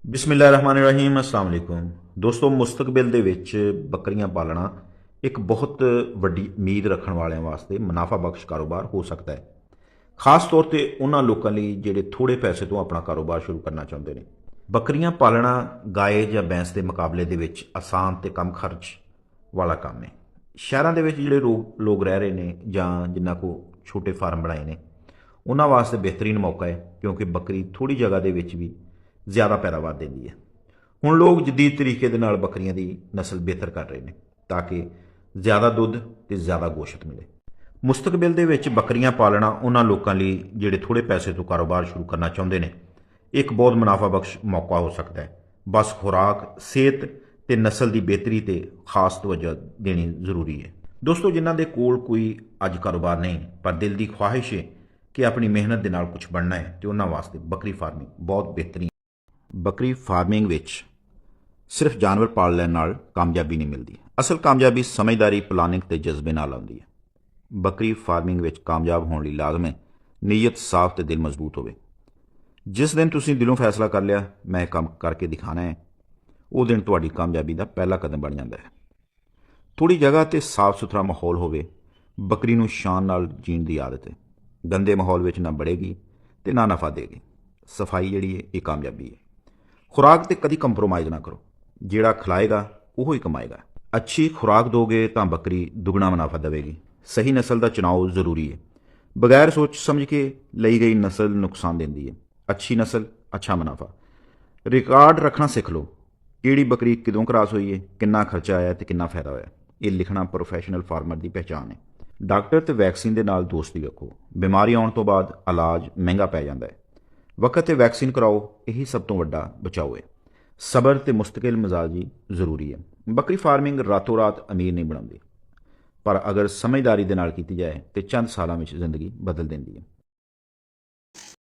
ਬਿਸਮਿਲ੍ਲਾਹਿਰਰਹਿਮਾनिर्रहीम अस्सलाम वालेकुम ਦੋਸਤੋ ਮੁਸਤਕਬਲ ਦੇ ਵਿੱਚ ਬੱਕਰੀਆਂ ਪਾਲਣਾ ਇੱਕ ਬਹੁਤ ਵੱਡੀ ਉਮੀਦ ਰੱਖਣ ਵਾਲਿਆਂ ਵਾਸਤੇ ਮੁਨਾਫਾ ਬਖਸ਼ ਕਾਰੋਬਾਰ ਹੋ ਸਕਦਾ ਹੈ। ਖਾਸ ਤੌਰ ਤੇ ਉਹਨਾਂ ਲੋਕਾਂ ਲਈ ਜਿਹੜੇ ਥੋੜੇ ਪੈਸੇ ਤੋਂ ਆਪਣਾ ਕਾਰੋਬਾਰ ਸ਼ੁਰੂ ਕਰਨਾ ਚਾਹੁੰਦੇ ਨੇ। ਬੱਕਰੀਆਂ ਪਾਲਣਾ ਗਾਏ ਜਾਂ ਬੈਂਸ ਦੇ ਮੁਕਾਬਲੇ ਦੇ ਵਿੱਚ ਆਸਾਨ ਤੇ ਕਮ ਖਰਚ ਵਾਲਾ ਕੰਮ ਹੈ। ਸ਼ਹਿਰਾਂ ਦੇ ਵਿੱਚ ਜਿਹੜੇ ਲੋਕ ਰਹਿ ਰਹੇ ਨੇ ਜਾਂ ਜਿਨ੍ਹਾਂ ਕੋ ਛੋਟੇ ਫਾਰਮ ਬਣਾਏ ਨੇ ਉਹਨਾਂ ਵਾਸਤੇ ਬਿਹਤਰੀਨ ਮੌਕਾ ਹੈ, ਕਿਉਂਕਿ ਬੱਕਰੀ ਥੋੜੀ ਜਗ੍ਹਾ ਦੇ ਵਿੱਚ ਵੀ ਜ਼ਿਆਦਾ ਪੈਦਾਵਾਰ ਦਿੰਦੀ ਹੈ। ਹੁਣ ਲੋਕ ਜਦੀਦ ਤਰੀਕੇ ਦੇ ਨਾਲ ਬੱਕਰੀਆਂ ਦੀ ਨਸਲ ਬਿਹਤਰ ਕਰ ਰਹੇ ਨੇ ਤਾਂ ਕਿ ਜ਼ਿਆਦਾ ਦੁੱਧ ਤੇ ਜ਼ਿਆਦਾ ਗੋਸ਼ਤ ਮਿਲੇ। ਮੁਸਤਕਬਲ ਦੇ ਵਿੱਚ ਬੱਕਰੀਆਂ ਪਾਲਣਾ ਉਹਨਾਂ ਲੋਕਾਂ ਲਈ ਜਿਹੜੇ ਥੋੜੇ ਪੈਸੇ ਤੋਂ ਕਾਰੋਬਾਰ ਸ਼ੁਰੂ ਕਰਨਾ ਚਾਹੁੰਦੇ ਨੇ ਇੱਕ ਬਹੁਤ ਮੁਨਾਫਾ ਬਖਸ਼ ਮੌਕਾ ਹੋ ਸਕਦਾ ਹੈ। ਬਸ ਖੁਰਾਕ, ਸਿਹਤ ਤੇ ਨਸਲ ਦੀ ਬਿਹਤਰੀ ਤੇ ਖਾਸ ਤਵੱਜੋ ਦੇਣੀ ਜ਼ਰੂਰੀ ਹੈ। ਦੋਸਤੋ, ਜਿਨ੍ਹਾਂ ਦੇ ਕੋਲ ਕੋਈ ਅੱਜ ਕਾਰੋਬਾਰ ਨਹੀਂ ਪਰ ਦਿਲ ਦੀ ਖੁਆਹਿਸ਼ ਹੈ ਕਿ ਆਪਣੀ ਮਿਹਨਤ ਦੇ ਨਾਲ ਕੁਝ ਬਣਨਾ ਹੈ ਤੇ ਉਹਨਾਂ ਵਾਸਤੇ ਬੱਕਰੀ ਫਾਰਮਿੰਗ ਬਹੁਤ ਬਿਹਤਰੀਨ। ਬੱਕਰੀ ਫਾਰਮਿੰਗ ਵਿੱਚ ਸਿਰਫ ਜਾਨਵਰ ਪਾਲ ਲੈਣ ਨਾਲ ਕਾਮਯਾਬੀ ਨਹੀਂ ਮਿਲਦੀ। ਅਸਲ ਕਾਮਯਾਬੀ ਸਮਝਦਾਰੀ, ਪਲਾਨਿੰਗ ਤੇ ਜਜ਼ਬੇ ਨਾਲ ਆਉਂਦੀ ਹੈ। ਬੱਕਰੀ ਫਾਰਮਿੰਗ ਵਿੱਚ ਕਾਮਯਾਬ ਹੋਣ ਲਈ ਲਾਜ਼ਮ ਹੈ ਨੀਅਤ ਸਾਫ਼ ਤੇ ਦਿਲ ਮਜ਼ਬੂਤ ਹੋਵੇ। ਜਿਸ ਦਿਨ ਤੁਸੀਂ ਦਿਲੋਂ ਫੈਸਲਾ ਕਰ ਲਿਆ ਮੈਂ ਇਹ ਕੰਮ ਕਰਕੇ ਦਿਖਾਣਾ ਹੈ, ਉਹ ਦਿਨ ਤੁਹਾਡੀ ਕਾਮਯਾਬੀ ਦਾ ਪਹਿਲਾ ਕਦਮ ਬਣ ਜਾਂਦਾ ਹੈ। ਥੋੜੀ ਜਗ੍ਹਾ ਤੇ ਸਾਫ਼ ਸੁਥਰਾ ਮਾਹੌਲ ਹੋਵੇ। ਬੱਕਰੀ ਨੂੰ ਸ਼ਾਨ ਨਾਲ ਜੀਣ ਦੀ ਆਦਤ ਹੈ। ਗੰਦੇ ਮਾਹੌਲ ਵਿੱਚ ਨਾ ਬੜੇਗੀ ਤੇ ਨਾ ਨਫਾ ਦੇਗੀ। ਸਫਾਈ ਜਿਹੜੀ ਹੈ ਇਹ ਕਾਮਯਾਬੀ ਹੈ। ਖੁਰਾਕ ਤੇ ਕਦੀ ਕੰਪਰੋਮਾਈਜ਼ ਨਾ ਕਰੋ। ਜਿਹੜਾ ਖਿਲਾਏਗਾ ਉਹ ਹੀ ਕਮਾਏਗਾ। ਅੱਛੀ ਖੁਰਾਕ ਦੋਗੇ ਤਾਂ ਬੱਕਰੀ ਦੁੱਗਣਾ ਮੁਨਾਫਾ ਦੇਵੇਗੀ। ਸਹੀ ਨਸਲ ਦਾ ਚੁਣਾਵ ਜ਼ਰੂਰੀ ਹੈ। ਬਗੈਰ ਸੋਚ ਸਮਝ ਕੇ ਲਈ ਗਈ ਨਸਲ ਨੁਕਸਾਨ ਦਿੰਦੀ ਹੈ। ਅੱਛੀ ਨਸਲ, ਅੱਛਾ ਮੁਨਾਫਾ। ਰਿਕਾਰਡ ਰੱਖਣਾ ਸਿੱਖ ਲਓ। ਕਿਹੜੀ ਬੱਕਰੀ ਕਦੋਂ ਕ੍ਰਾਸ ਹੋਈ ਹੈ, ਕਿੰਨਾ ਖਰਚਾ ਆਇਆ ਤੇ ਕਿੰਨਾ ਫਾਇਦਾ ਹੋਇਆ। ਇਹ ਲਿਖਣਾ ਪ੍ਰੋਫੈਸ਼ਨਲ ਫਾਰਮਰ ਦੀ ਪਹਿਚਾਣ ਹੈ। ਡਾਕਟਰ ਤੇ ਵੈਕਸੀਨ ਦੇ ਨਾਲ ਦੋਸਤੀ ਰੱਖੋ। ਬਿਮਾਰੀ ਆਉਣ ਤੋਂ ਬਾਅਦ ਇਲਾਜ ਮਹਿੰਗਾ ਪੈ ਜਾਂਦਾ ਹੈ। ਵਕਤ ਤੇ ਵੈਕਸੀਨ ਕਰਾਓ, ਇਹੀ ਸਭ ਤੋਂ ਵੱਡਾ ਬਚਾਓ ਹੈ। ਸਬਰ ਤੇ ਮੁਸਤਕਿਲ ਮਿਜ਼ਾਜੀ ਜ਼ਰੂਰੀ ਹੈ। ਬੱਕਰੀ ਫਾਰਮਿੰਗ ਰਾਤੋਂ ਰਾਤ ਅਮੀਰ ਨਹੀਂ ਬਣਾਉਂਦੀ, ਪਰ ਅਗਰ ਸਮਝਦਾਰੀ ਦੇ ਨਾਲ ਕੀਤੀ ਜਾਏ ਤੇ ਚੰਦ ਸਾਲਾਂ ਵਿੱਚ ਜ਼ਿੰਦਗੀ ਬਦਲ ਦਿੰਦੀ ਹੈ।